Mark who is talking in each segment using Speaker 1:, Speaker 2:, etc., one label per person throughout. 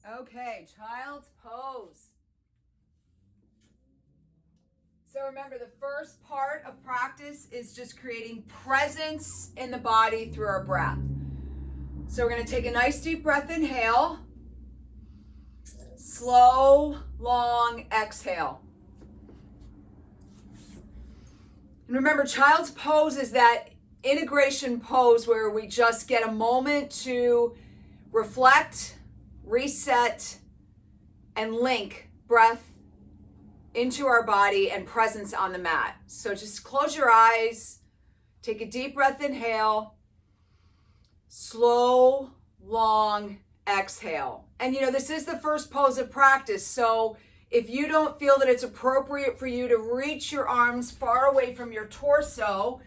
Speaker 1: Okay, child's pose. So remember, the first part of practice is just creating presence in the body through our breath. So we're going to take a nice deep breath, inhale. Slow, long exhale. And remember, child's pose is that integration pose where we just get a moment to reflect, reset, and link breath into our body and presence on the mat. So just close your eyes, take a deep breath, inhale, slow, long exhale. And this is the first pose of practice. So if you don't feel that it's appropriate for you to reach your arms far away from your torso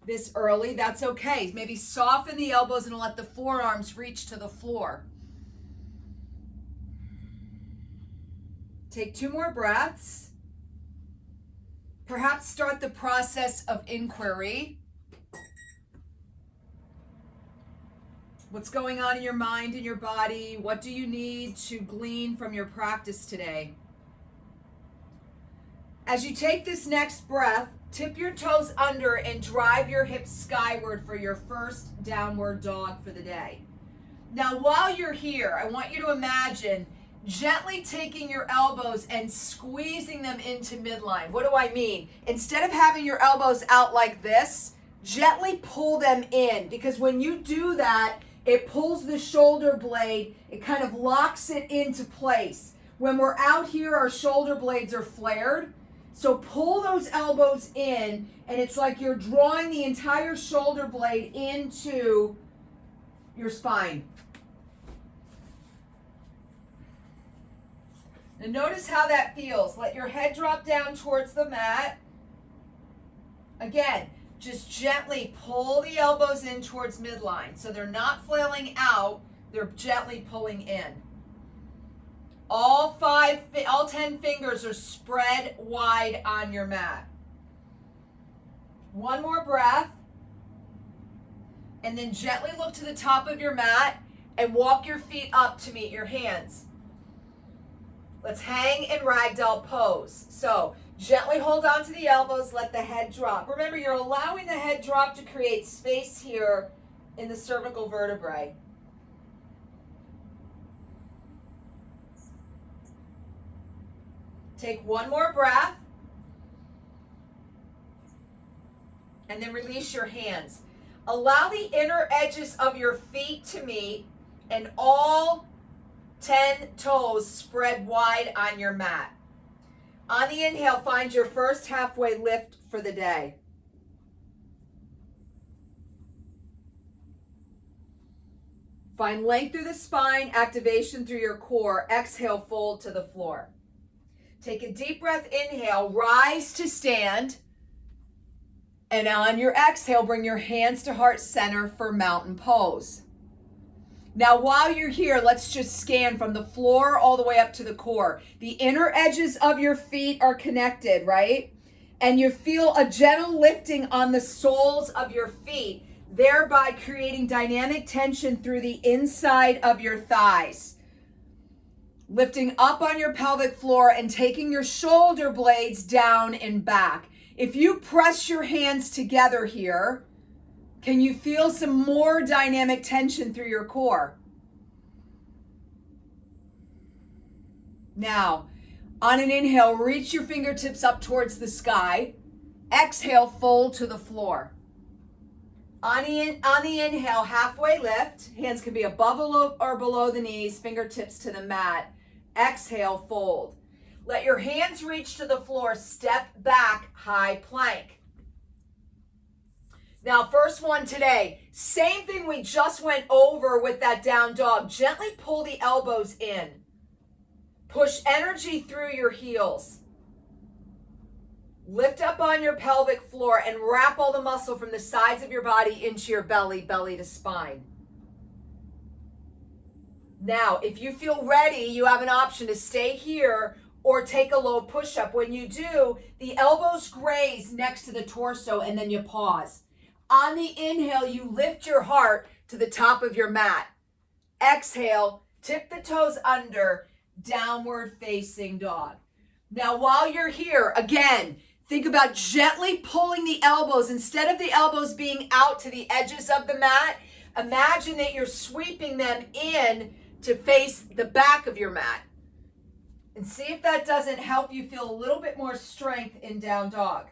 Speaker 1: this early, that's okay. Maybe soften the elbows and let the forearms reach to the floor. Take 2 more breaths. Perhaps start the process of inquiry. What's going on in your mind and your body? What do you need to glean from your practice today? As you take this next breath, tip your toes under and drive your hips skyward for your first downward dog for the day. Now, while you're here, I want you to imagine gently taking your elbows and squeezing them into midline. What do I mean? Instead of having your elbows out like this, gently pull them in, because when you do that, it pulls the shoulder blade, it kind of locks it into place. When we're out here, our shoulder blades are flared. So pull those elbows in, and it's like you're drawing the entire shoulder blade into your spine. And notice how that feels. Let your head drop down towards the mat. Again, just gently pull the elbows in towards midline. So they're not flailing out, they're gently pulling in. All 10 fingers are spread wide on your mat. 1 more breath. And then gently look to the top of your mat and walk your feet up to meet your hands. Let's hang in ragdoll pose. So gently hold on to the elbows, let the head drop. Remember, you're allowing the head drop to create space here in the cervical vertebrae. Take 1 more breath. And then release your hands. Allow the inner edges of your feet to meet and all 10 toes spread wide on your mat. On the inhale, find your first halfway lift for the day. Find length through the spine, activation through your core. Exhale, fold to the floor. Take a deep breath, inhale, rise to stand. And on your exhale, bring your hands to heart center for mountain pose. Now, while you're here, let's just scan from the floor all the way up to the core. The inner edges of your feet are connected, right? And you feel a gentle lifting on the soles of your feet, thereby creating dynamic tension through the inside of your thighs. Lifting up on your pelvic floor and taking your shoulder blades down and back. If you press your hands together here, can you feel some more dynamic tension through your core? Now, on an inhale, reach your fingertips up towards the sky. Exhale, fold to the floor. On the inhale, halfway lift. Hands can be above or below the knees, fingertips to the mat. Exhale, fold. Let your hands reach to the floor. Step back, high plank. Now, first one today. Same thing we just went over with that down dog. Gently pull the elbows in. Push energy through your heels. Lift up on your pelvic floor and wrap all the muscle from the sides of your body into your belly, belly to spine. Now, if you feel ready, you have an option to stay here or take a low push-up. When you do, the elbows graze next to the torso and then you pause. On the inhale, you lift your heart to the top of your mat. Exhale, Tip the toes under, downward facing dog. Now, while you're here, again, think about gently pulling the elbows. Instead of the elbows being out to the edges of the mat, imagine that you're sweeping them in to face the back of your mat. And see if that doesn't help you feel a little bit more strength in down dog.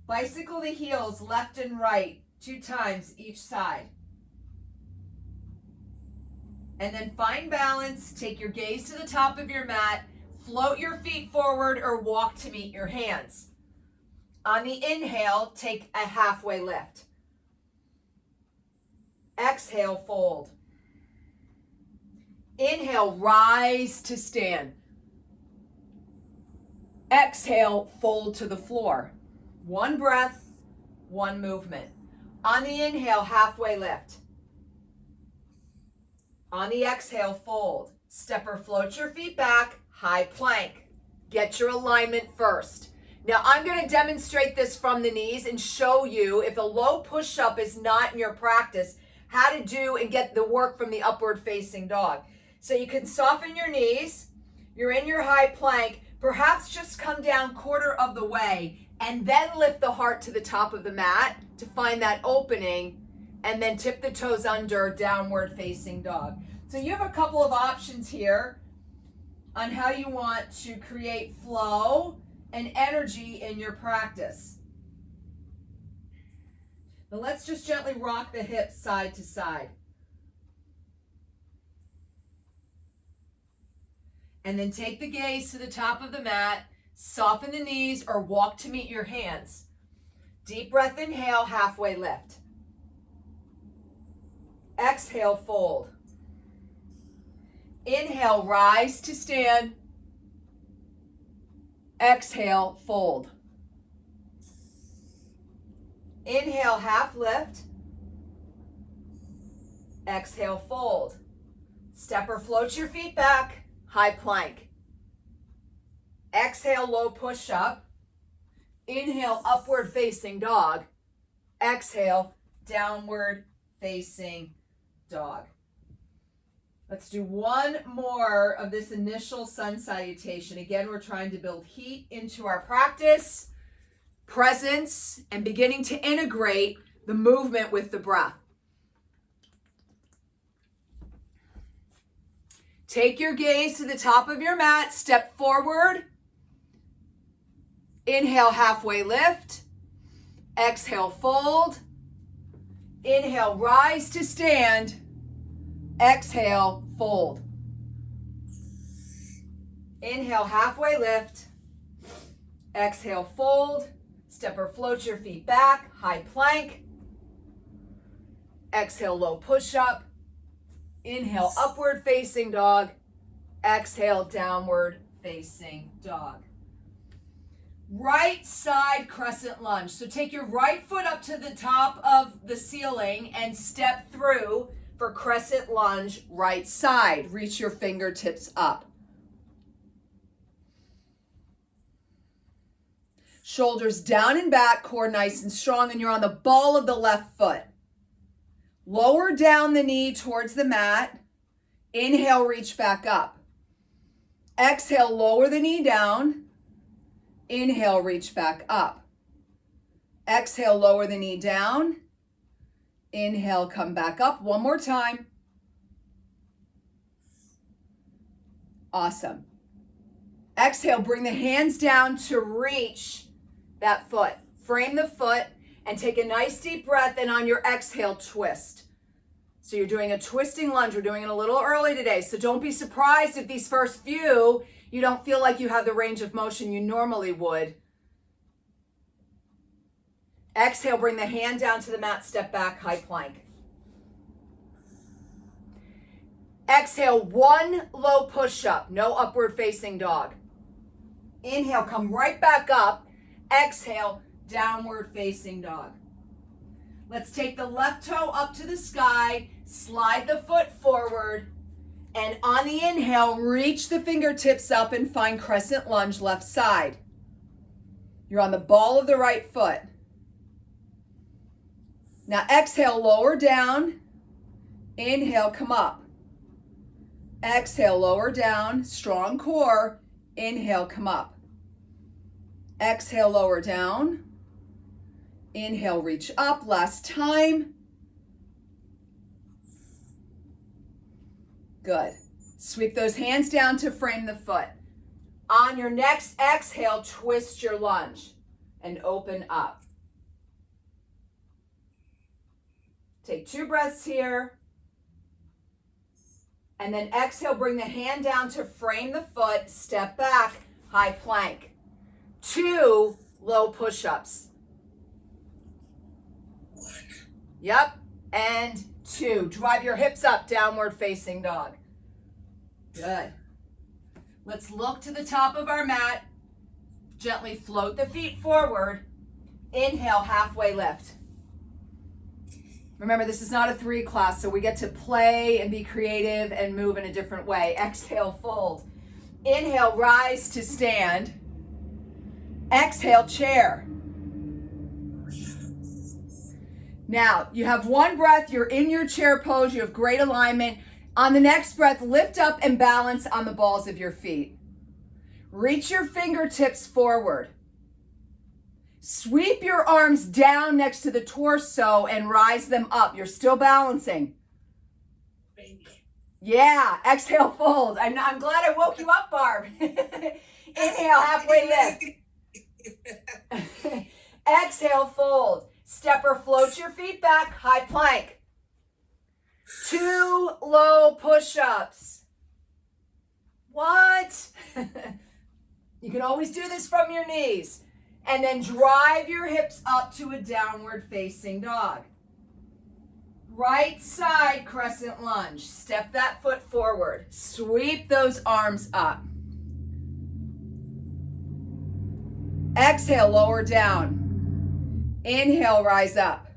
Speaker 1: Bicycle the heels left and right 2 times each side. And then find balance. Take your gaze to the top of your mat. Float your feet forward or walk to meet your hands. On the inhale, take a halfway lift. Exhale, fold. Inhale, rise to stand. Exhale, fold to the floor. 1 breath, 1 movement. On the inhale, halfway lift. On the exhale, fold. Step or float your feet back, high plank. Get your alignment first. Now I'm going to demonstrate this from the knees and show you, if a low push-up is not in your practice, how to do and get the work from the upward facing dog. So you can soften your knees. You're in your high plank. Perhaps just come down 1/4 of the way and then lift the heart to the top of the mat to find that opening, and then tip the toes under, downward facing dog. So you have a couple of options here on how you want to create flow and energy in your practice. Now let's just gently rock the hips side to side. And then take the gaze to the top of the mat, soften the knees or walk to meet your hands. Deep breath, inhale, halfway lift. Exhale, fold. Inhale, rise to stand. Exhale, fold. Inhale, half lift. Exhale, fold. Step or float your feet back, high plank. Exhale, low push up. Inhale, upward facing dog. Exhale, downward facing dog. Let's do 1 more of this initial sun salutation. Again, we're trying to build heat into our practice, presence, and beginning to integrate the movement with the breath. Take your gaze to the top of your mat, step forward. Inhale, halfway lift. Exhale, fold. Inhale, rise to stand. Exhale, fold. Inhale, halfway lift. Exhale, fold. Step or float your feet back, high plank. Exhale, low push up. Inhale, upward facing dog. Exhale, downward facing dog. Right side crescent lunge. So take your right foot up to the top of the ceiling and step through for crescent lunge, right side. Reach your fingertips up. Shoulders down and back, core nice and strong, and you're on the ball of the left foot. Lower down the knee towards the mat. Inhale, reach back up. Exhale, lower the knee down. Inhale, reach back up. Exhale, lower the knee down. Inhale, come back up. 1 more time. Awesome. Exhale, bring the hands down to reach that foot. Frame the foot and take a nice deep breath, and on your exhale, twist. So you're doing a twisting lunge. We're doing it a little early today, so don't be surprised if these first few you don't feel like you have the range of motion you normally would. Exhale, bring the hand down to the mat, step back, high plank. Exhale, 1 low push-up, no upward facing dog. Inhale, come right back up. Exhale, downward facing dog. Let's take the left toe up to the sky, slide the foot forward, and on the inhale, reach the fingertips up and find crescent lunge left side. You're on the ball of the right foot. Now exhale, lower down. Inhale, come up. Exhale, lower down, strong core. Inhale, come up. Exhale, lower down. Inhale, reach up. Last time. Good. Sweep those hands down to frame the foot. On your next exhale, twist your lunge and open up. Take 2 breaths here. And then exhale, bring the hand down to frame the foot, step back, high plank. 2 low push-ups.
Speaker 2: 1.
Speaker 1: Yep, and 2. Drive your hips up, downward facing dog. Good. Let's look to the top of our mat. Gently float the feet forward. Inhale, halfway lift. Remember, this is not a 3 class, so we get to play and be creative and move in a different way. Exhale, fold. Inhale, rise to stand. Exhale, chair. Now, you have 1 breath. You're in your chair pose. You have great alignment. On the next breath, lift up and balance on the balls of your feet. Reach your fingertips forward. Sweep your arms down next to the torso and rise them up. You're still balancing.
Speaker 2: Baby.
Speaker 1: Yeah, exhale, fold. I'm glad I woke you up, Barb. Inhale, halfway lift. Exhale, fold. Stepper, float your feet back, high plank. 2 low push-ups. What? You can always do this from your knees. And then drive your hips up to a downward facing dog. Right side crescent lunge. Step that foot forward. Sweep those arms up. Exhale, lower down. Inhale, rise up.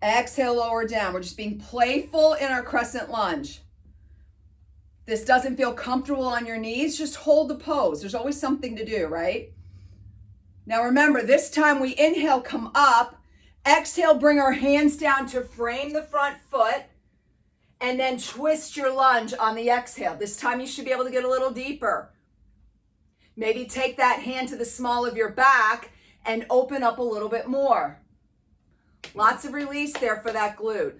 Speaker 1: Exhale, lower down. We're just being playful in our crescent lunge. This doesn't feel comfortable on your knees, just hold the pose. There's always something to do, right? Now remember, this time we inhale, come up. Exhale, bring our hands down to frame the front foot. And then twist your lunge on the exhale. This time you should be able to get a little deeper. Maybe take that hand to the small of your back and open up a little bit more. Lots of release there for that glute.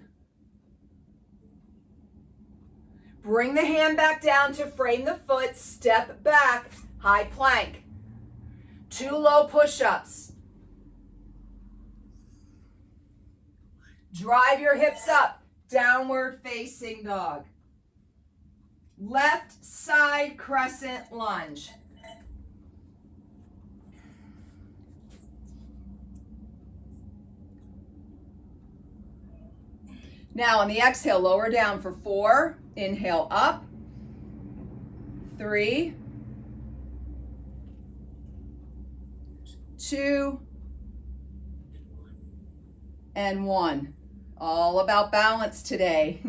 Speaker 1: Bring the hand back down to frame the foot, step back, high plank. 2 low push-ups. Drive your hips up, downward facing dog. Left side crescent lunge. Now on the exhale, lower down for 4. Inhale up. 3. 2. And 1. All about balance today.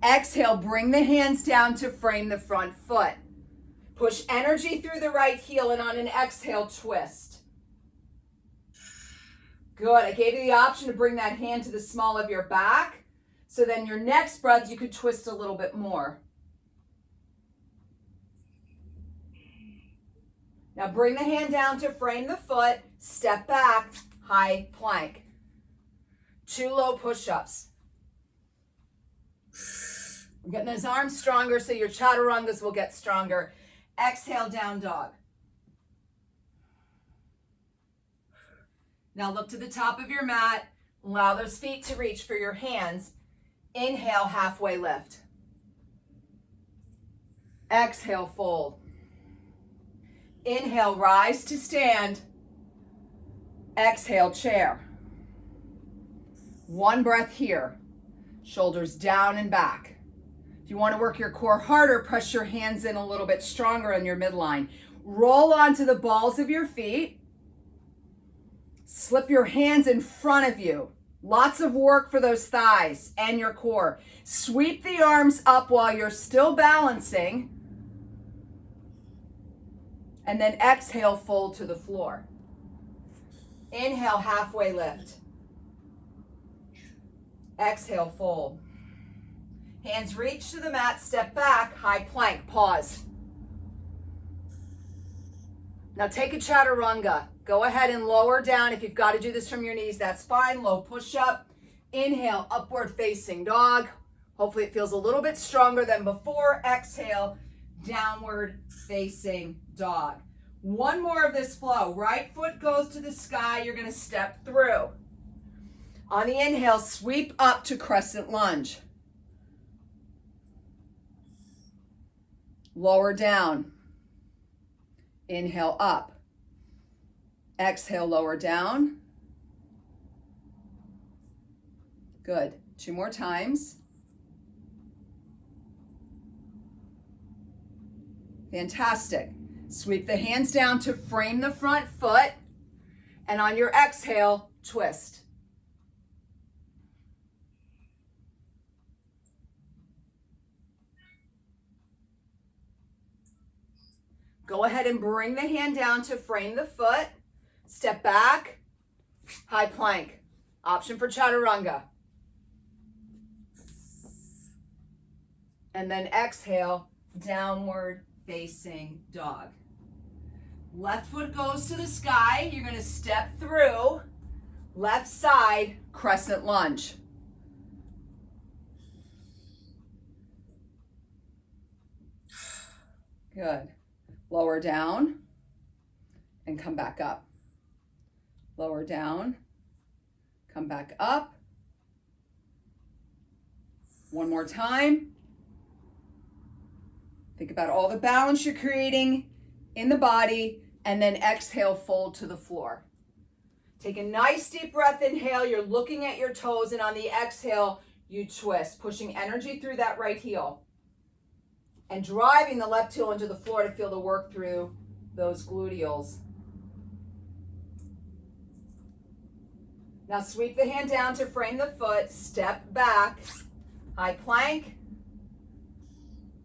Speaker 1: Exhale, bring the hands down to frame the front foot. Push energy through the right heel and on an exhale, twist. Good. I gave you the option to bring that hand to the small of your back. So then your next breath, you could twist a little bit more. Now bring the hand down to frame the foot, step back, high plank. 2 low push-ups. I'm getting those arms stronger so your chaturangas will get stronger. Exhale, down dog. Now look to the top of your mat. Allow those feet to reach for your hands. Inhale, halfway lift. Exhale, fold. Inhale, rise to stand. Exhale, chair. 1 breath here. Shoulders down and back. If you want to work your core harder, press your hands in a little bit stronger on your midline. Roll onto the balls of your feet. Slip your hands in front of you. Lots of work for those thighs and your core. Sweep the arms up while you're still balancing. And then exhale, fold to the floor. Inhale, halfway lift. Exhale, fold. Hands reach to the mat, step back, high plank, pause. Now take a chaturanga. Go ahead and lower down. If you've got to do this from your knees, that's fine. Low push-up. Inhale, upward facing dog. Hopefully it feels a little bit stronger than before. Exhale, downward facing dog. One more of this flow. Right foot goes to the sky. You're going to step through. On the inhale, sweep up to crescent lunge. Lower down. Inhale up. Exhale, lower down. Good. 2 more times. Fantastic. Sweep the hands down to frame the front foot. And on your exhale, twist. Go ahead and bring the hand down to frame the foot. Step back, high plank. Option for chaturanga. And then exhale, downward facing dog. Left foot goes to the sky. You're going to step through. Left side, crescent lunge. Good. Lower down and come back up. Lower down, come back up. One more time. Think about all the balance you're creating in the body, and then exhale, fold to the floor. Take a nice deep breath, inhale, you're looking at your toes, and on the exhale, you twist, pushing energy through that right heel and driving the left heel into the floor to feel the work through those gluteals. Now sweep the hand down to frame the foot, step back, high plank,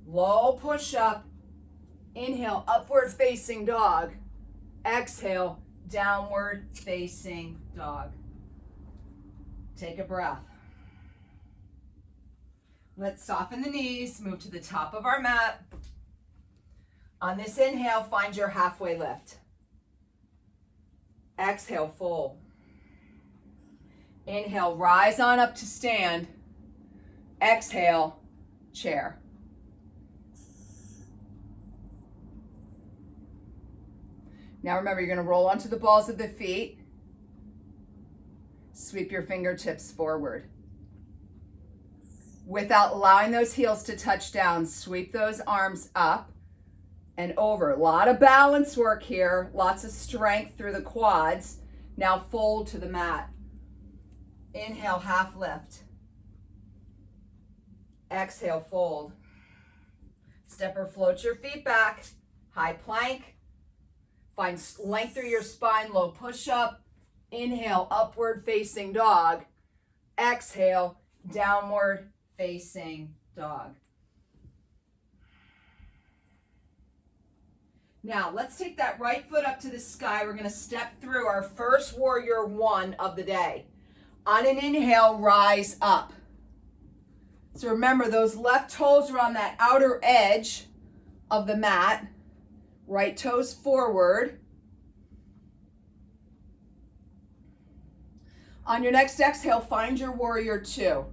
Speaker 1: low push up, inhale, upward facing dog, exhale, downward facing dog. Take a breath. Let's soften the knees, move to the top of our mat. On this inhale, find your halfway lift. Exhale, fold. Inhale, rise on up to stand. Exhale, chair. Now remember, you're going to roll onto the balls of the feet. Sweep your fingertips forward. Without allowing those heels to touch down, sweep those arms up and over. A lot of balance work here, lots of strength through the quads. Now fold to the mat. Inhale, half lift. Exhale, fold. Step or float your feet back. High plank. Find length through your spine, low push up. Inhale, upward facing dog. Exhale, downward facing dog. Now, let's take that right foot up to the sky. We're going to step through our first warrior one of the day. On an inhale, rise up. So remember, those left toes are on that outer edge of the mat. Right toes forward. On your next exhale, find your warrior two.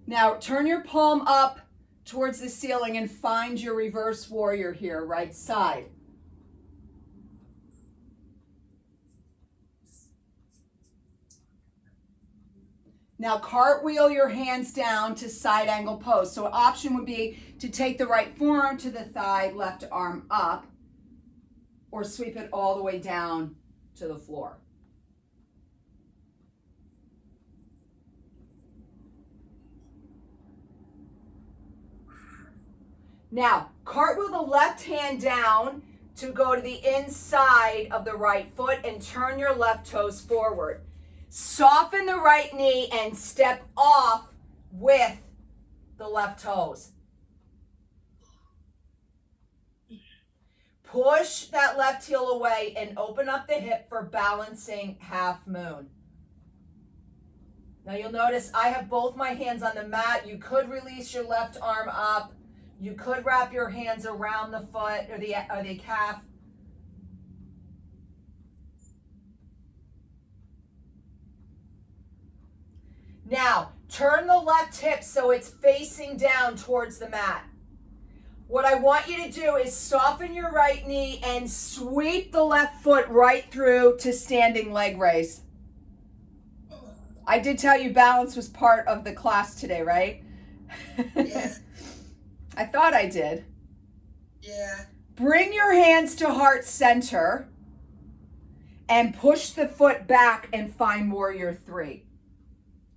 Speaker 1: Now turn your palm up towards the ceiling and find your reverse warrior here, right side. Now cartwheel your hands down to side angle pose. So option would be to take the right forearm to the thigh, left arm up, or sweep it all the way down to the floor. Now, cartwheel the left hand down to go to the inside of the right foot and turn your left toes forward. Soften the right knee and step off with the left toes. Push that left heel away and open up the hip for balancing half moon. Now you'll notice I have both my hands on the mat. You could release your left arm up. You could wrap your hands around the foot or the calf. Now, turn the left hip so it's facing down towards the mat. What I want you to do is soften your right knee and sweep the left foot right through to standing leg raise. I did tell you balance was part of the class today, right?
Speaker 2: Yeah.
Speaker 1: I thought I did.
Speaker 2: Yeah.
Speaker 1: Bring your hands to heart center and push the foot back and find warrior three.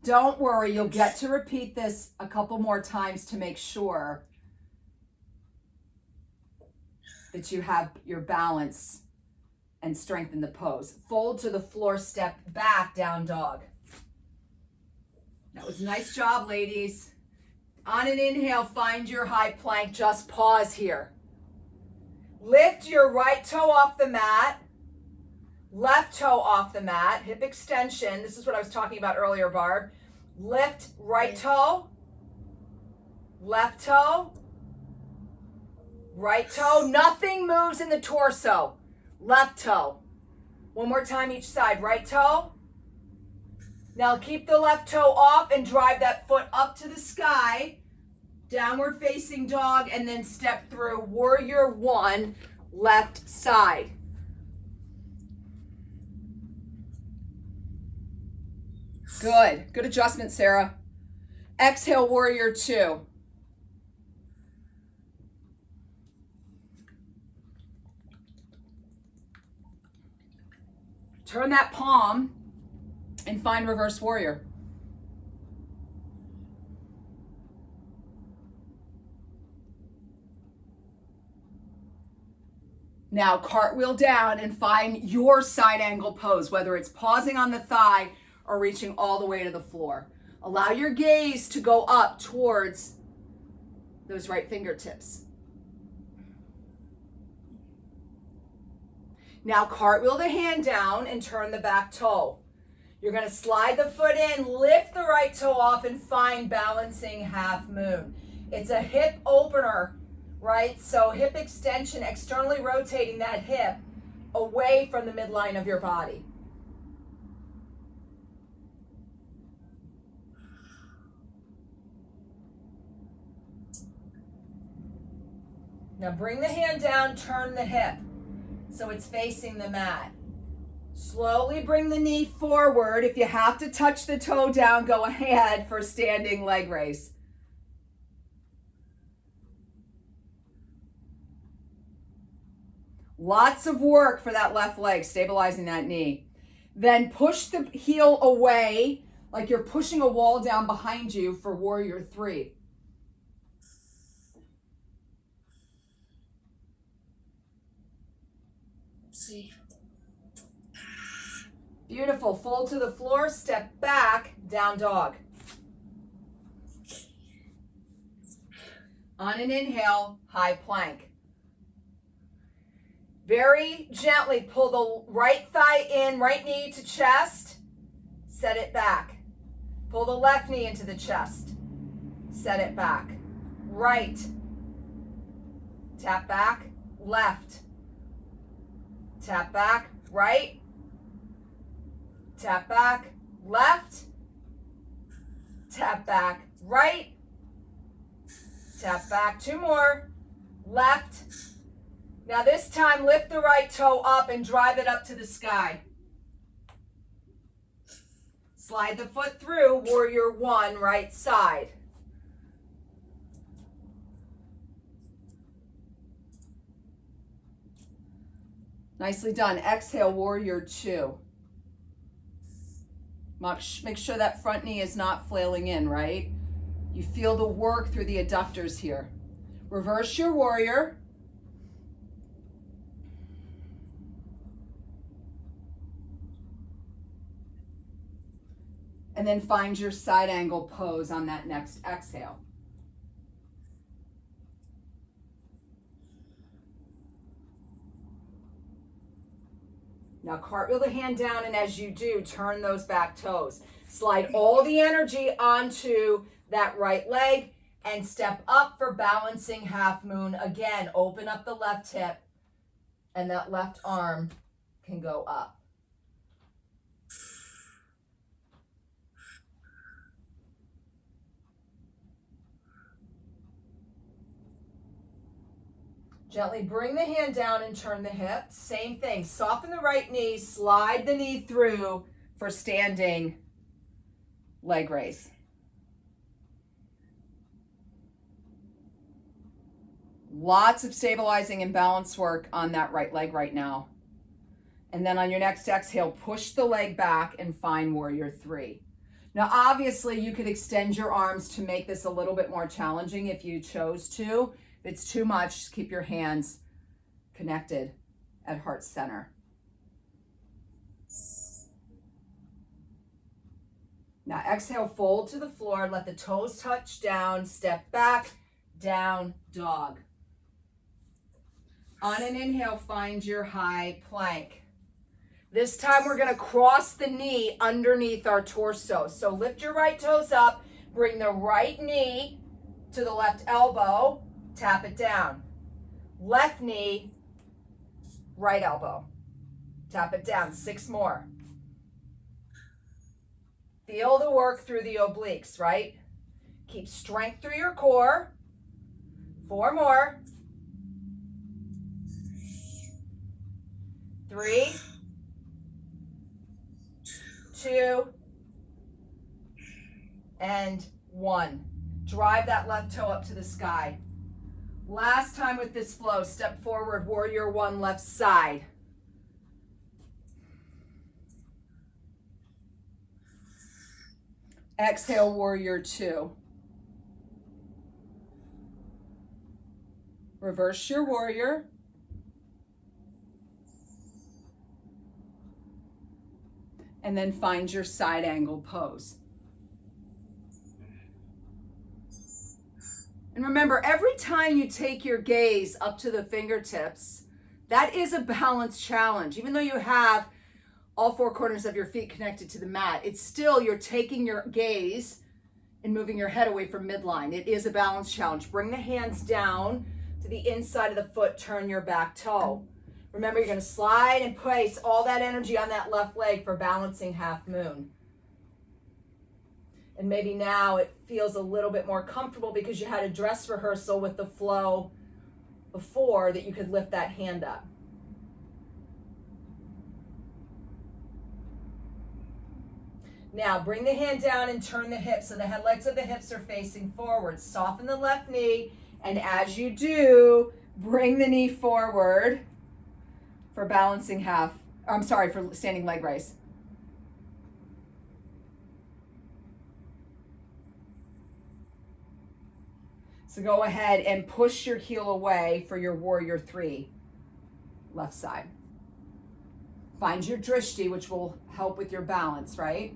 Speaker 1: Don't worry, you'll get to repeat this a couple more times to make sure that you have your balance and strengthen the pose. Fold to the floor, step back, down dog. That was a nice job, ladies. On an inhale, find your high plank. Just pause here. Lift your right toe off the mat, left toe off the mat, hip extension. This is what I was talking about earlier, Barb. Lift right toe, left toe, right toe. Nothing moves in the torso. Left toe. One more time each side. Right toe. Now keep the left toe off and drive that foot up to the sky. Downward facing dog, and then step through warrior one, left side. Good. Good adjustment, Sarah. Exhale, warrior two. Turn that palm and find reverse warrior. Now cartwheel down and find your side angle pose, whether it's pausing on the thigh or reaching all the way to the floor. Allow your gaze to go up towards those right fingertips. Now cartwheel the hand down and turn the back toe. You're going to slide the foot in, lift the right toe off, and find balancing half moon. It's a hip opener, right? So hip extension, externally rotating that hip away from the midline of your body. Now bring the hand down, turn the hip so it's facing the mat. Slowly bring the knee forward. If you have to touch the toe down, go ahead for standing leg raise. Lots of work for that left leg, stabilizing that knee. Then push the heel away like you're pushing a wall down behind you for warrior three.
Speaker 2: See.
Speaker 1: Beautiful. Fold to the floor, step back, down dog. On an inhale, high plank. Very gently pull the right thigh in, right knee to chest, set it back. Pull the left knee into the chest, set it back. Right, tap back, left, tap back, right, tap back, left, tap back, right, tap back, two more, left. Now this time lift the right toe up and drive it up to the sky. Slide the foot through, warrior one, right side. Nicely done. Exhale, warrior two. Make sure that front knee is not flailing in, right? You feel the work through the adductors here. Reverse your warrior. And then find your side angle pose on that next exhale. Now cartwheel the hand down, and as you do, turn those back toes. Slide all the energy onto that right leg and step up for balancing half moon. Again, open up the left hip and that left arm can go up. Gently bring the hand down and turn the hip. Same thing. Soften the right knee, slide the knee through for standing leg raise. Lots of stabilizing and balance work on that right leg right now. And then on your next exhale, push the leg back and find warrior three. Now, obviously, you could extend your arms to make this a little bit more challenging if you chose to. If it's too much, just keep your hands connected at heart center. Now, exhale, fold to the floor, let the toes touch down, step back, down dog. On an inhale, find your high plank. This time we're going to cross the knee underneath our torso. So lift your right toes up, bring the right knee to the left elbow, tap it down. Left knee, right elbow. Tap it down. 6 more. Feel the work through the obliques, right? Keep strength through your core. 4 more. 3, 2, and 1. Drive that left toe up to the sky. Last time with this flow, step forward, warrior one, left side. Exhale, warrior two. Reverse your warrior. And then find your side angle pose. And remember, every time you take your gaze up to the fingertips, that is a balance challenge. Even though you have all 4 corners of your feet connected to the mat, it's still, you're taking your gaze and moving your head away from midline. It is a balance challenge. Bring the hands down to the inside of the foot, turn your back toe. Remember, you're going to slide and place all that energy on that left leg for balancing half moon. And maybe now it feels a little bit more comfortable because you had a dress rehearsal with the flow before that you could lift that hand up. Now bring the hand down and turn the hips so the headlights of the hips are facing forward. Soften the left knee, and as you do, bring the knee forward for balancing for standing leg raise. So go ahead and push your heel away for your warrior three, left side. Find your drishti, which will help with your balance, right?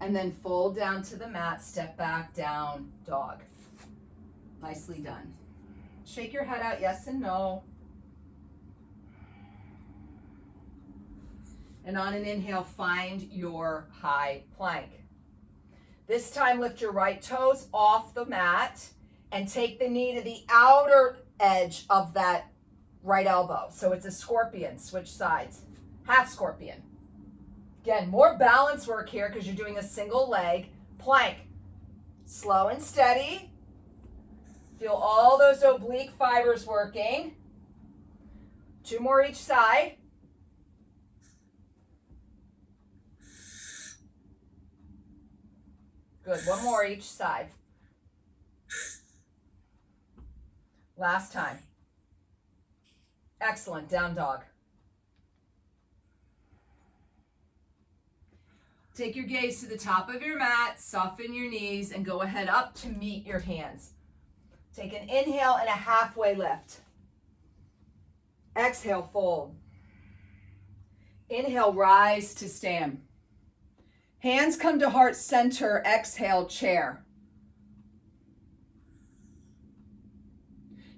Speaker 1: And then fold down to the mat, step back, down, dog. Nicely done. Shake your head out, yes and no. And on an inhale, find your high plank. This time, lift your right toes off the mat and take the knee to the outer edge of that right elbow. So it's a scorpion, switch sides. Half scorpion. Again, more balance work here because you're doing a single leg plank. Slow and steady. Feel all those oblique fibers working. 2 more each side. Good, 1 more each side. Last time. Excellent, down dog. Take your gaze to the top of your mat, soften your knees, and go ahead up to meet your hands. Take an inhale and a halfway lift. Exhale, fold. Inhale, rise to stand. Hands come to heart center, exhale, chair.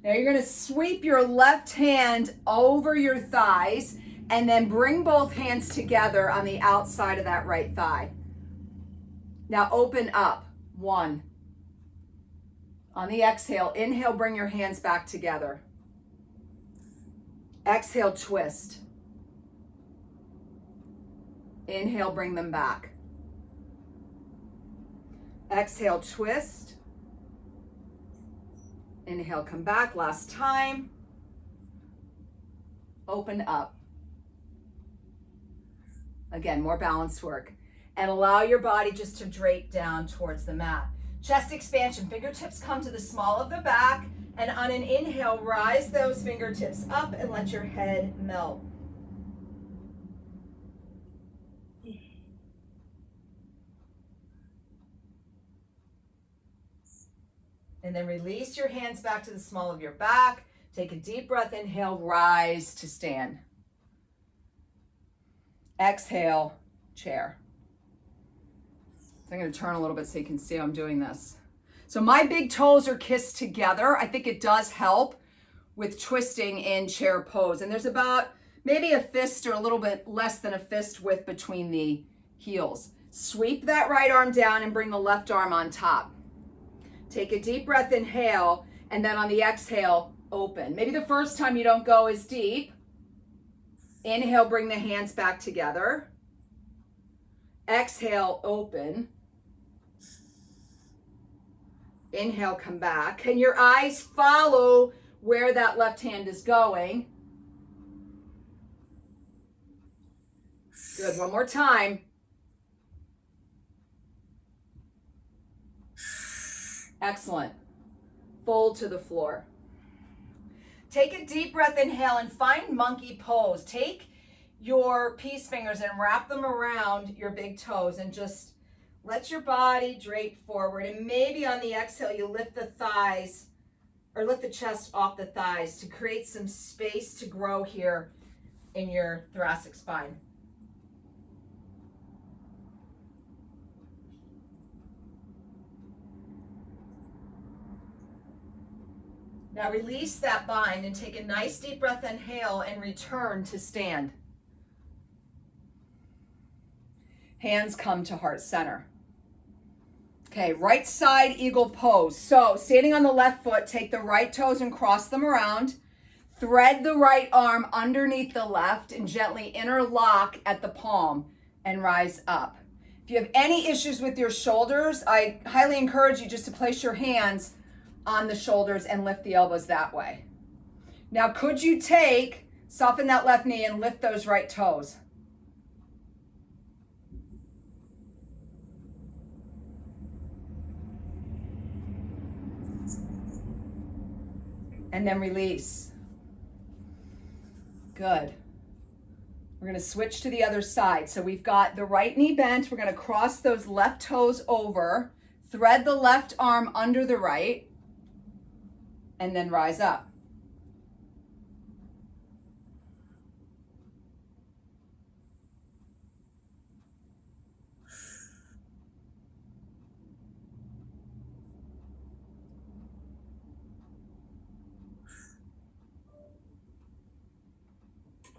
Speaker 1: Now you're going to sweep your left hand over your thighs and then bring both hands together on the outside of that right thigh. Now open up. 1. On the exhale, inhale, bring your hands back together. Exhale, twist. Inhale, bring them back. Exhale, twist. Inhale, come back. Last time. Open up. Again, more balance work. And allow your body just to drape down towards the mat. Chest expansion. Fingertips come to the small of the back. And on an inhale, rise those fingertips up and let your head melt. And then release your hands back to the small of your back. Take a deep breath, inhale, rise to stand. Exhale, chair. So I'm going to turn a little bit so you can see how I'm doing this. So my big toes are kissed together. I think it does help with twisting in chair pose. And there's about maybe a fist or a little bit less than a fist width between the heels. Sweep that right arm down and bring the left arm on top. Take a deep breath, inhale, and then on the exhale, open. Maybe the first time you don't go as deep. Inhale, bring the hands back together. Exhale, open. Inhale, come back. Can your eyes follow where that left hand is going? Good, one more time. Excellent. Fold to the floor. Take a deep breath, inhale, and find monkey pose. Take your peace fingers and wrap them around your big toes and just let your body drape forward. And maybe on the exhale, you lift the thighs or lift the chest off the thighs to create some space to grow here in your thoracic spine. Now release that bind and take a nice deep breath, inhale, and return to stand. Hands come to heart center. Okay, right side eagle pose. So standing on the left foot, take the right toes and cross them around. Thread the right arm underneath the left and gently interlock at the palm and rise up. If you have any issues with your shoulders, I highly encourage you just to place your hands on the shoulders and lift the elbows that way. Now, could you soften that left knee and lift those right toes? And then release. Good. We're going to switch to the other side. So we've got the right knee bent. We're going to cross those left toes over, thread the left arm under the right, and then rise up.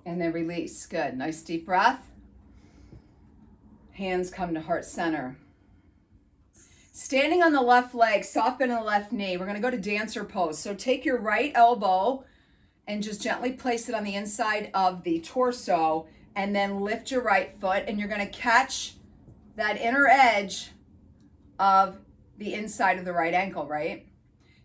Speaker 1: And then release. Good. Nice deep breath. Hands come to heart center. Standing on the left leg, soft bend in the left knee. We're going to go to dancer pose. So take your right elbow and just gently place it on the inside of the torso and then lift your right foot, and you're going to catch that inner edge of the inside of the right ankle, right?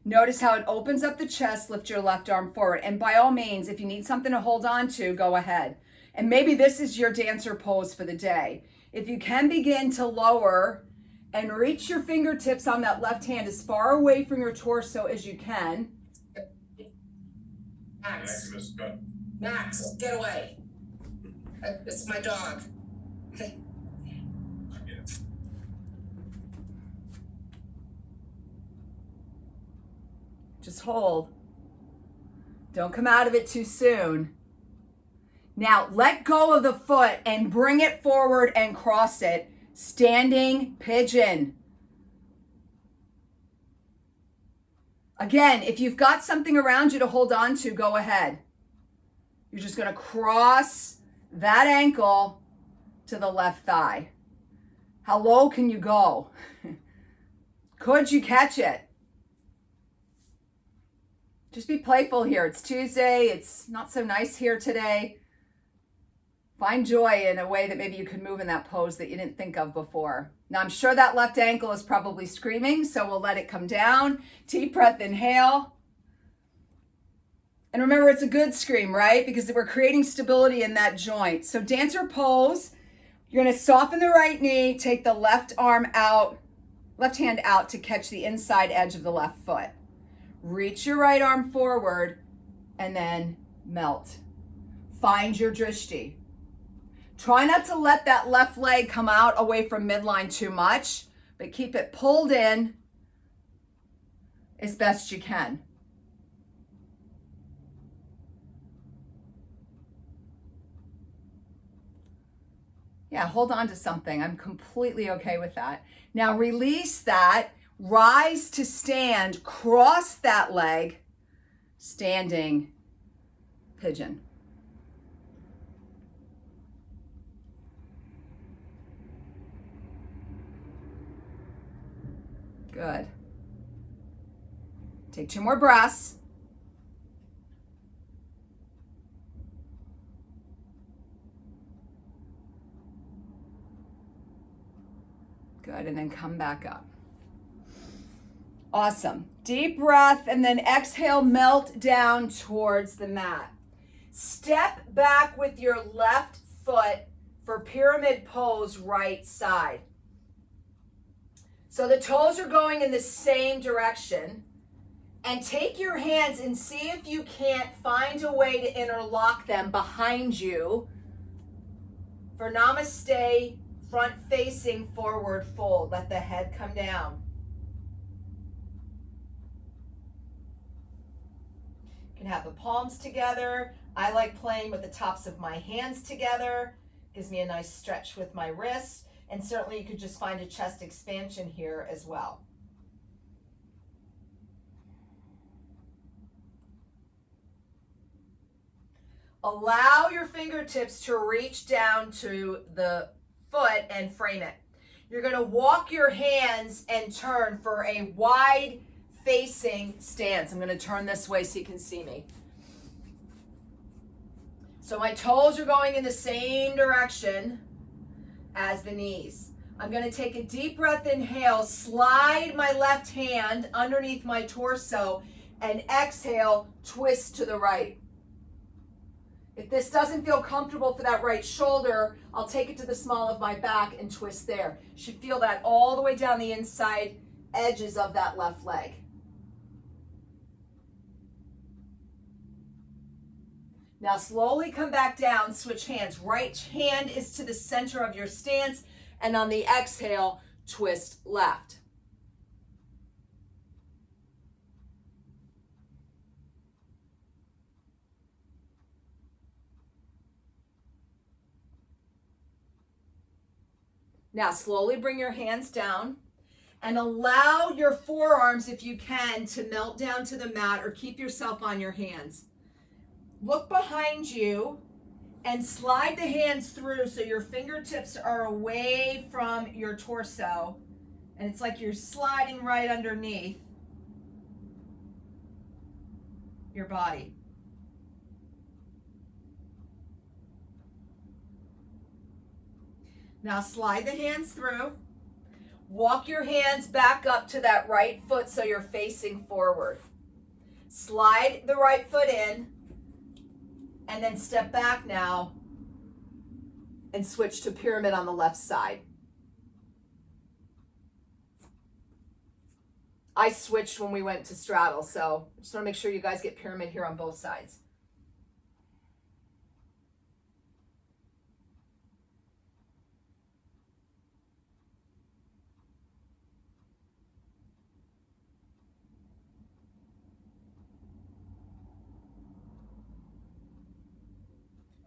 Speaker 1: Notice how it opens up the chest, lift your left arm forward. And by all means, if you need something to hold on to, go ahead. And maybe this is your dancer pose for the day. If you can begin to lower and reach your fingertips on that left hand as far away from your torso as you can.
Speaker 2: Max, get away. It's my dog.
Speaker 1: Just hold. Don't come out of it too soon. Now let go of the foot and bring it forward and cross it. Standing pigeon. Again, if you've got something around you to hold on to, go ahead. You're just going to cross that ankle to the left thigh. How low can you go? Could you catch it? Just be playful here. It's Tuesday. It's not so nice here today. Find joy in a way that maybe you could move in that pose that you didn't think of before. Now, I'm sure that left ankle is probably screaming, so we'll let it come down. Deep breath, inhale. And remember, it's a good scream, right? Because we're creating stability in that joint. So dancer pose, you're going to soften the right knee, take the left arm out, left hand out to catch the inside edge of the left foot. Reach your right arm forward and then melt. Find your drishti. Try not to let that left leg come out away from midline too much, but keep it pulled in as best you can. Yeah, hold on to something. I'm completely okay with that. Now release that. Rise to stand, cross that leg, standing pigeon. Good. Take 2 more breaths. Good, and then come back up. Awesome. Deep breath and then exhale, melt down towards the mat. Step back with your left foot for pyramid pose, right side. So the toes are going in the same direction. And take your hands and see if you can't find a way to interlock them behind you for namaste, front facing forward fold. Let the head come down. You can have the palms together. I like playing with the tops of my hands together. Gives me a nice stretch with my wrists. And certainly you could just find a chest expansion here as well. Allow your fingertips to reach down to the foot and frame it. You're going to walk your hands and turn for a wide facing stance. I'm going to turn this way so you can see me. So my toes are going in the same direction as the knees. I'm going to take a deep breath, inhale, slide my left hand underneath my torso, and exhale, twist to the right. If this doesn't feel comfortable for that right shoulder, I'll take it to the small of my back and twist there. You should feel that all the way down the inside edges of that left leg. Now slowly come back down, switch hands. Right hand is to the center of your stance, and on the exhale, twist left. Now slowly bring your hands down and allow your forearms, if you can, to melt down to the mat or keep yourself on your hands. Look behind you and slide the hands through so your fingertips are away from your torso. And it's like you're sliding right underneath your body. Now slide the hands through. Walk your hands back up to that right foot so you're facing forward. Slide the right foot in and then step back now and switch to pyramid on the left side. I switched when we went to straddle, so just want to make sure you guys get pyramid here on both sides.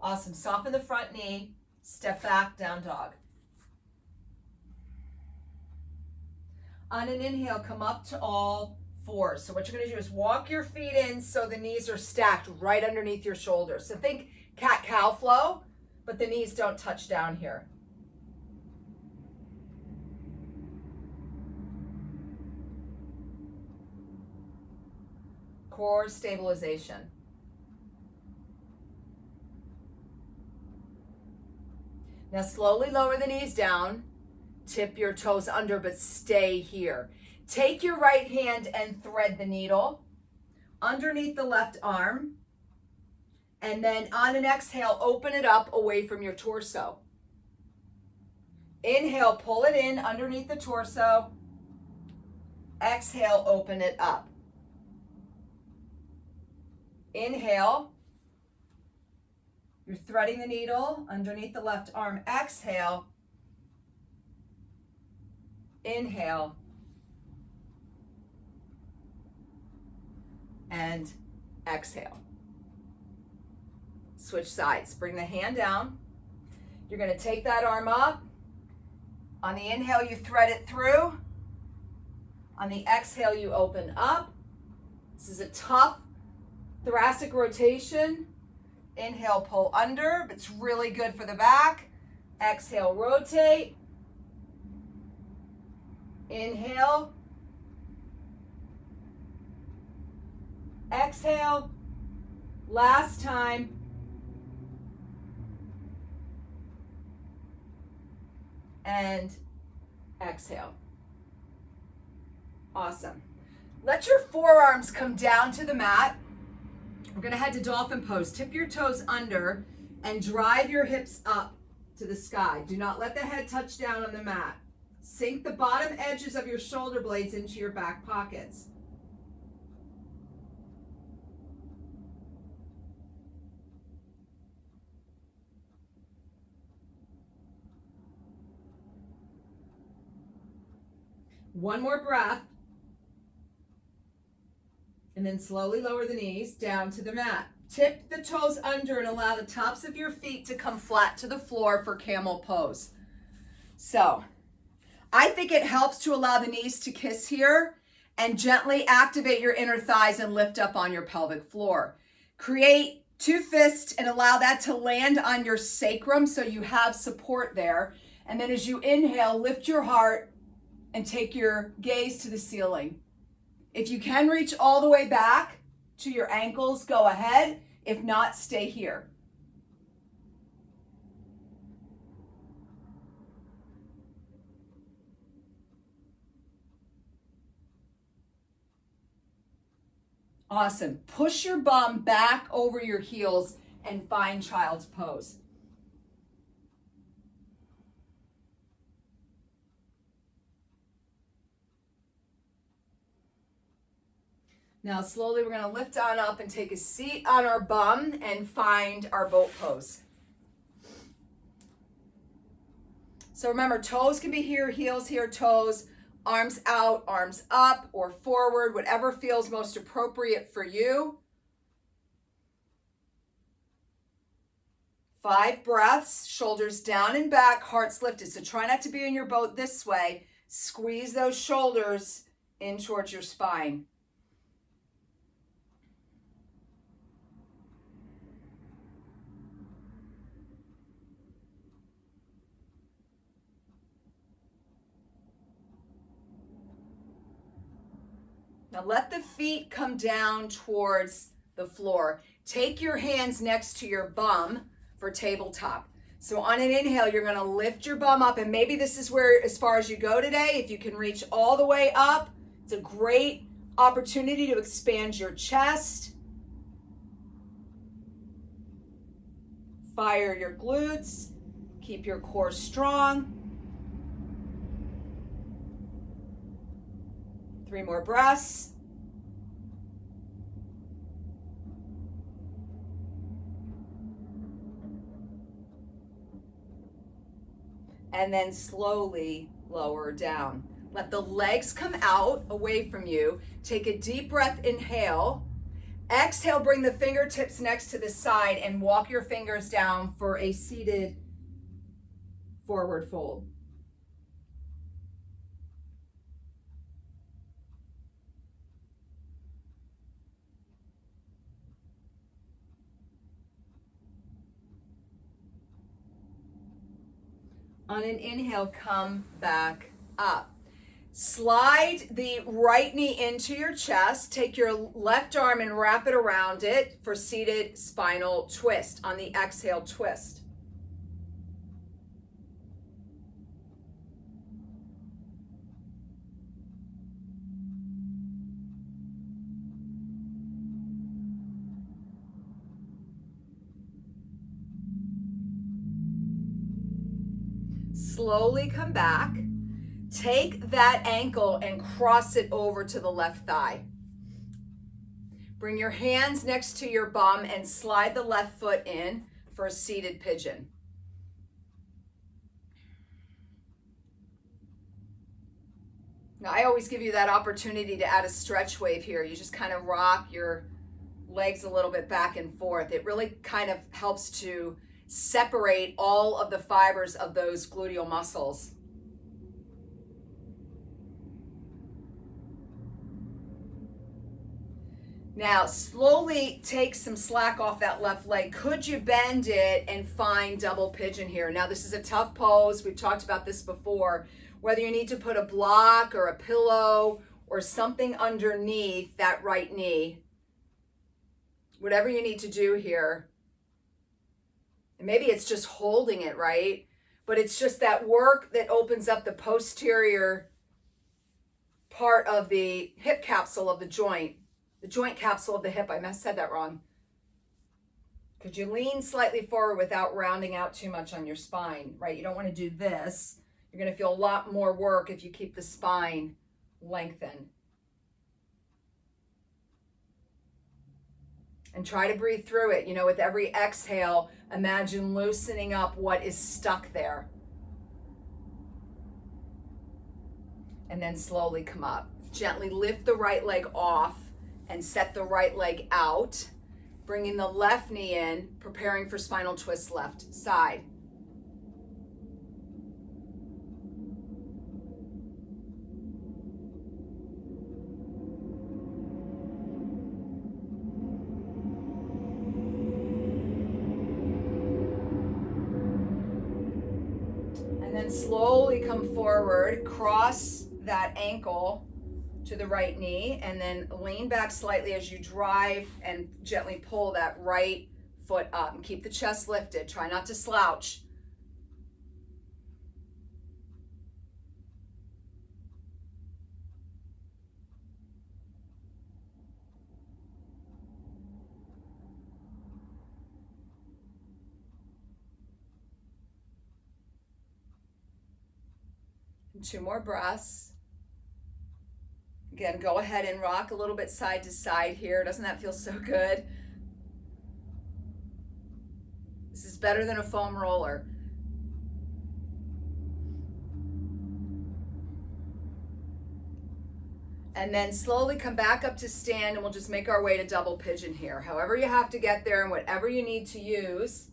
Speaker 1: Awesome. Soften the front knee. Step back, down dog. On an inhale, come up to all 4. So what you're going to do is walk your feet in so the knees are stacked right underneath your shoulders. So think cat-cow flow, but the knees don't touch down here. Core stabilization. Now slowly lower the knees down, tip your toes under, but stay here. Take your right hand and thread the needle underneath the left arm, and then on an exhale, open it up away from your torso. Inhale, pull it in underneath the torso. Exhale, open it up. Inhale. You're threading the needle underneath the left arm. Exhale. Inhale. And exhale. Switch sides. Bring the hand down. You're going to take that arm up. On the inhale, you thread it through. On the exhale, you open up. This is a tough thoracic rotation. Inhale, pull under, but it's really good for the back. Exhale, rotate. Inhale. Exhale. Last time. And exhale. Awesome. Let your forearms come down to the mat. We're going to head to dolphin pose. Tip your toes under and drive your hips up to the sky. Do not let the head touch down on the mat. Sink the bottom edges of your shoulder blades into your back pockets. One more breath. And then slowly lower the knees down to the mat. Tip the toes under and allow the tops of your feet to come flat to the floor for camel pose. So, I think it helps to allow the knees to kiss here and gently activate your inner thighs and lift up on your pelvic floor. Create two fists and allow that to land on your sacrum so you have support there. And then as you inhale, lift your heart and take your gaze to the ceiling. If you can reach all the way back to your ankles, go ahead. If not, stay here. Awesome. Push your bum back over your heels and find child's pose. Now slowly we're going to lift on up and take a seat on our bum and find our boat pose. So remember, toes can be here, heels here, toes, arms out, arms up or forward, whatever feels most appropriate for you. 5 breaths, shoulders down and back, hearts lifted. So try not to be in your boat this way. Squeeze those shoulders in towards your spine. Now let the feet come down towards the floor. Take your hands next to your bum for tabletop. So on an inhale, you're going to lift your bum up, and maybe this is where as far as you go today. If you can reach all the way up, it's a great opportunity to expand your chest. Fire your glutes. Keep your core strong. 3 more breaths. And then slowly lower down. Let the legs come out away from you. Take a deep breath, inhale. Exhale, bring the fingertips next to the side and walk your fingers down for a seated forward fold. On an inhale, come back up. Slide the right knee into your chest. Take your left arm and wrap it around it for seated spinal twist. On the exhale, twist. Slowly come back. Take that ankle and cross it over to the left thigh. Bring your hands next to your bum and slide the left foot in for a seated pigeon. Now, I always give you that opportunity to add a stretch wave here. You just kind of rock your legs a little bit back and forth. It really kind of helps to separate all of the fibers of those gluteal muscles. Now, slowly take some slack off that left leg. Could you bend it and find double pigeon here? Now, this is a tough pose. We've talked about this before. Whether you need to put a block or a pillow or something underneath that right knee, whatever you need to do here. And maybe it's just holding it, right? But it's just that work that opens up the posterior part of the hip capsule of the joint capsule of the hip. I said that wrong. Could you lean slightly forward without rounding out too much on your spine, right? You don't want to do this. You're going to feel a lot more work if you keep the spine lengthened. And try to breathe through it. You know, with every exhale, imagine loosening up what is stuck there. And then slowly come up. Gently lift the right leg off and set the right leg out. Bringing the left knee in, preparing for spinal twist left side. And then slowly come forward, cross that ankle to the right knee, and then lean back slightly as you drive and gently pull that right foot up. And keep the chest lifted. Try not to slouch. And 2 more breaths. Again, go ahead and rock a little bit side to side here. Doesn't that feel so good? This is better than a foam roller. And then slowly come back up to stand, and we'll just make our way to double pigeon here. However you have to get there and whatever you need to use.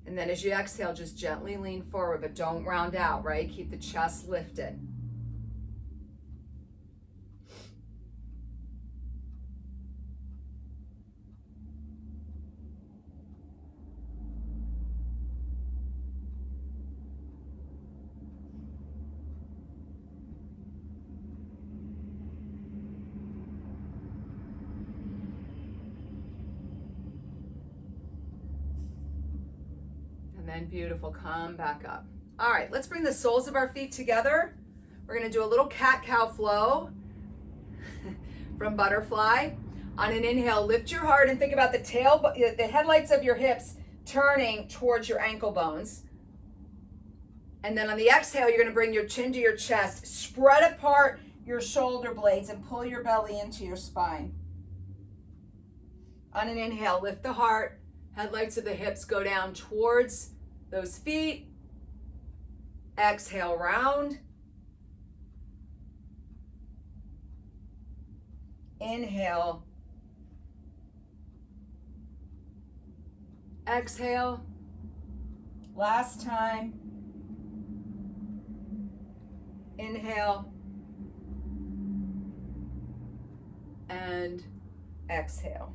Speaker 1: And then as you exhale, just gently lean forward, but don't round out, right? Keep the chest lifted. And beautiful, come back up. All right, let's bring the soles of our feet together. We're gonna do a little cat-cow flow from butterfly. On an inhale, lift your heart and think about the headlights of your hips turning towards your ankle bones. And then on the exhale, you're gonna bring your chin to your chest, spread apart your shoulder blades and pull your belly into your spine. On an inhale, lift the heart, headlights of the hips go down towards those feet. Exhale, round. Inhale. Exhale. Last time. Inhale. And exhale.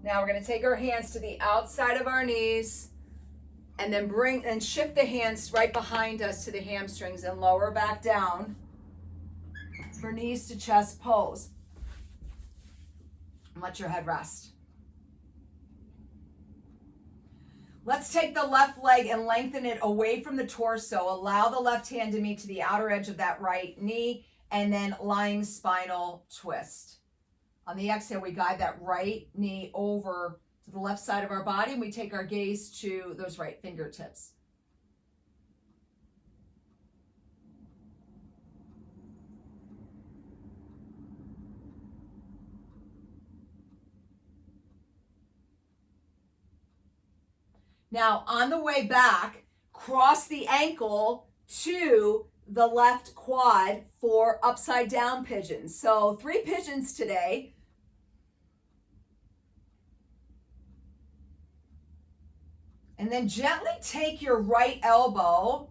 Speaker 1: Now we're going to take our hands to the outside of our knees and then shift the hands right behind us to the hamstrings and lower back down for knees to chest pose. And let your head rest. Let's take the left leg and lengthen it away from the torso. Allow the left hand to meet to the outer edge of that right knee, and then lying spinal twist. On the exhale, we guide that right knee over to the left side of our body, and we take our gaze to those right fingertips. Now, on the way back, cross the ankle to the left quad for upside down pigeons. So 3 pigeons today. And then gently take your right elbow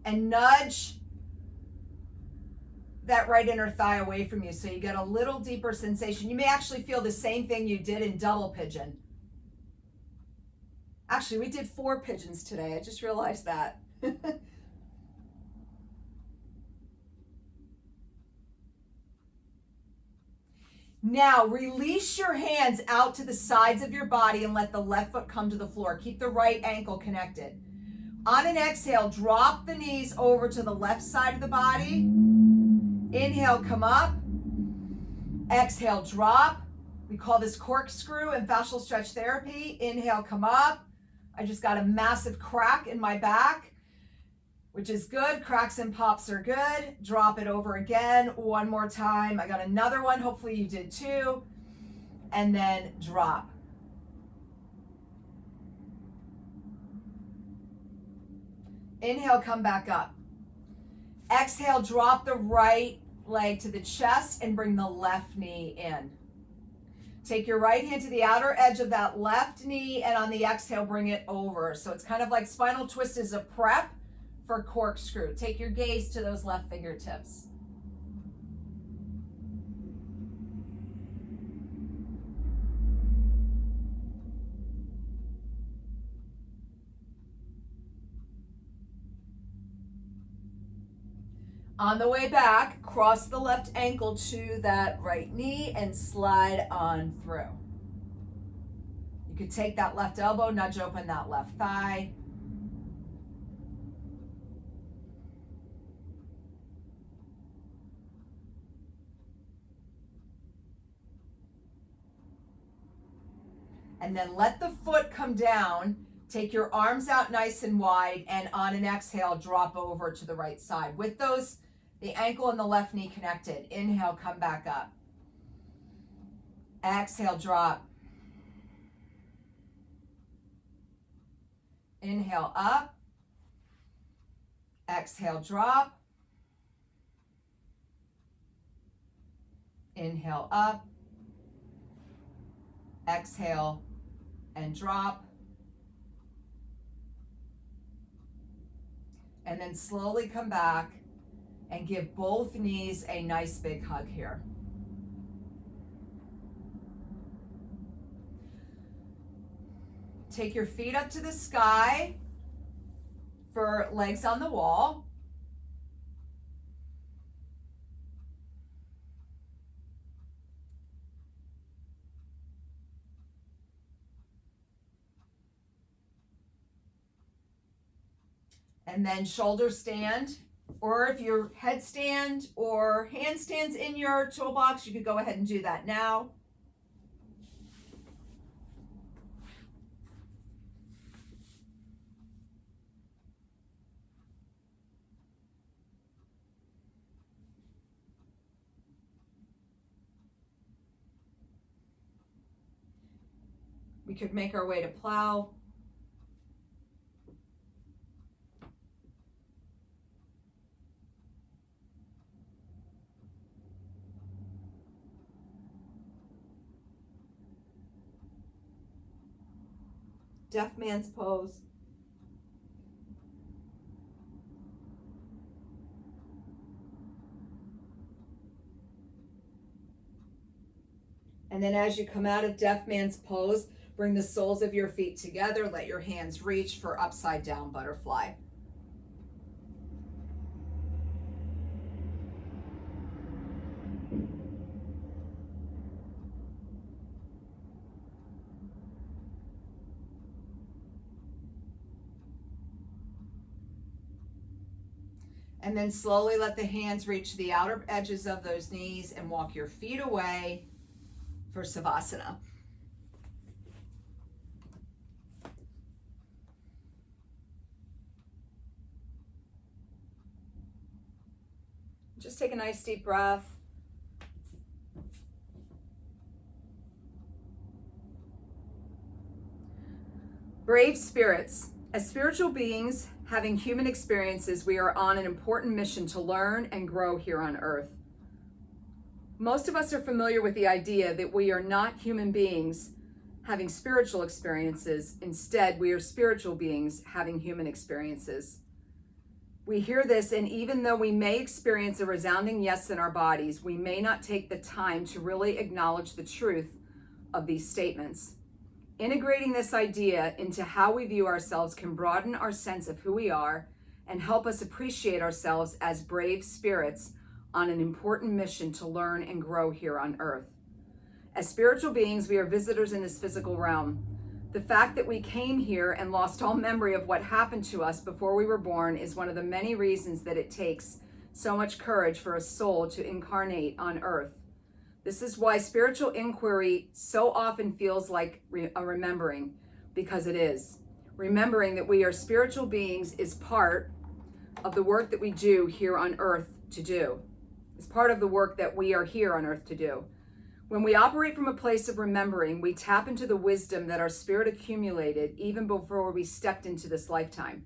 Speaker 1: and nudge that right inner thigh away from you so you get a little deeper sensation. You may actually feel the same thing you did in double pigeon. Actually, we did 4 pigeons today. I just realized that. Now, release your hands out to the sides of your body and let the left foot come to the floor. Keep the right ankle connected. On an exhale, drop the knees over to the left side of the body. Inhale, come up. Exhale, drop. We call this corkscrew and fascial stretch therapy. Inhale, come up. I just got a massive crack in my back, which is good. Cracks and pops are good. Drop it over again. One more time. I got another one. Hopefully you did too. And then drop. Inhale, come back up. Exhale, drop the right leg to the chest and bring the left knee in. Take your right hand to the outer edge of that left knee, and on the exhale, bring it over. So it's kind of like spinal twist is a prep for corkscrew. Take your gaze to those left fingertips. On the way back, cross the left ankle to that right knee and slide on through. You could take that left elbow, nudge open that left thigh. And then let the foot come down. Take your arms out nice and wide, and on an exhale, drop over to the right side. With those, the ankle and the left knee connected. Inhale, come back up. Exhale, drop. Inhale, up. Exhale, drop. Inhale, up. Exhale, and drop. And then slowly come back and give both knees a nice big hug here. Take your feet up to the sky for legs on the wall. And then shoulder stand, or if your headstand or handstands in your toolbox, you could go ahead and do that now. We could make our way to plow. Deaf man's pose. And then as you come out of Deaf Man's Pose, bring the soles of your feet together. Let your hands reach for upside down butterfly. And then slowly let the hands reach the outer edges of those knees and walk your feet away for Savasana. Just take a nice deep breath. Brave spirits. As spiritual beings having human experiences, we are on an important mission to learn and grow here on earth. Most of us are familiar with the idea that we are not human beings having spiritual experiences. Instead, we are spiritual beings having human experiences. We hear this, and even though we may experience a resounding yes in our bodies, we may not take the time to really acknowledge the truth of these statements. Integrating this idea into how we view ourselves can broaden our sense of who we are and help us appreciate ourselves as brave spirits on an important mission to learn and grow here on earth. As spiritual beings, we are visitors in this physical realm. The fact that we came here and lost all memory of what happened to us before we were born is one of the many reasons that it takes so much courage for a soul to incarnate on earth. This is why spiritual inquiry so often feels like a remembering, because it is. Remembering that we are spiritual beings is part of the work that we do here on earth to do. It's part of the work that we are here on earth to do. When we operate from a place of remembering, we tap into the wisdom that our spirit accumulated even before we stepped into this lifetime.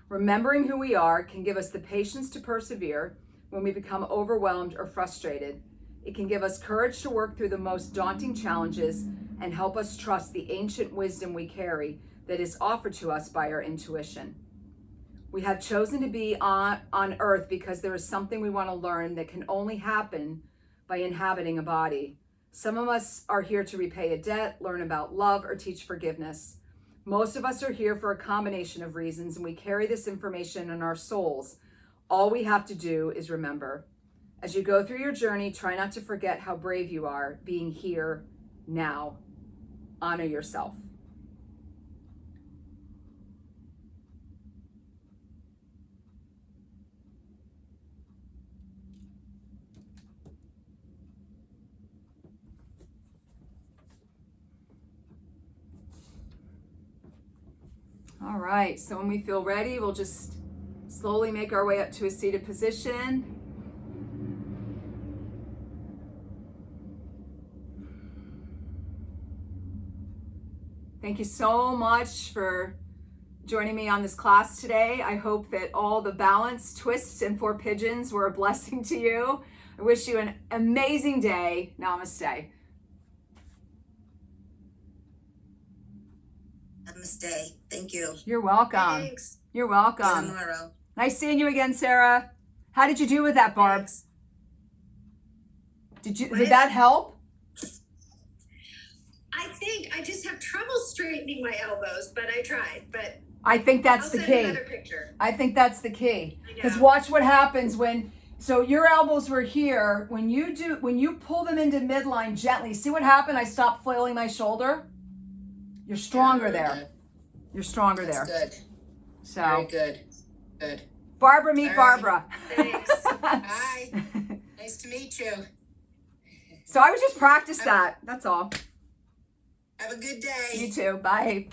Speaker 1: Remembering who we are can give us the patience to persevere when we become overwhelmed or frustrated. It can give us courage to work through the most daunting challenges and help us trust the ancient wisdom we carry that is offered to us by our intuition. We have chosen to be on earth because there is something we want to learn that can only happen by inhabiting a body. Some of us are here to repay a debt, learn about love, or teach forgiveness. Most of us are here for a combination of reasons, and we carry this information in our souls. All we have to do is remember. As you go through your journey, try not to forget how brave you are being here now. Honor yourself. All right, so when we feel ready, we'll just slowly make our way up to a seated position. Thank you so much for joining me on this class today. I hope that all the balance, twists, and 4 pigeons were a blessing to you. I wish you an amazing day. Namaste.
Speaker 2: Namaste. Thank you.
Speaker 1: You're welcome.
Speaker 2: Thanks.
Speaker 1: You're welcome.
Speaker 2: See you tomorrow.
Speaker 1: Nice seeing you again, Sarah. How did you do with that, Barb?
Speaker 2: Thanks.
Speaker 1: Did that help?
Speaker 3: I think I just have trouble straightening my elbows, but I tried. But
Speaker 1: I think that's
Speaker 3: I'll
Speaker 1: the
Speaker 3: send
Speaker 1: key.
Speaker 3: another picture.
Speaker 1: I think that's the key.
Speaker 3: I
Speaker 1: Because
Speaker 3: know.
Speaker 1: watch what happens so your elbows were here. When you pull them into midline gently, see what happened? I stopped flailing my shoulder. You're stronger there.
Speaker 2: Good.
Speaker 1: You're stronger
Speaker 2: That's
Speaker 1: there.
Speaker 2: good.
Speaker 1: So
Speaker 2: Very good. Good.
Speaker 1: Barbara, meet
Speaker 2: All right.
Speaker 1: Barbara.
Speaker 3: Thanks.
Speaker 2: Bye. Nice to meet you.
Speaker 1: So I was just practice that. That's all.
Speaker 2: Have a good day.
Speaker 1: You too. Bye.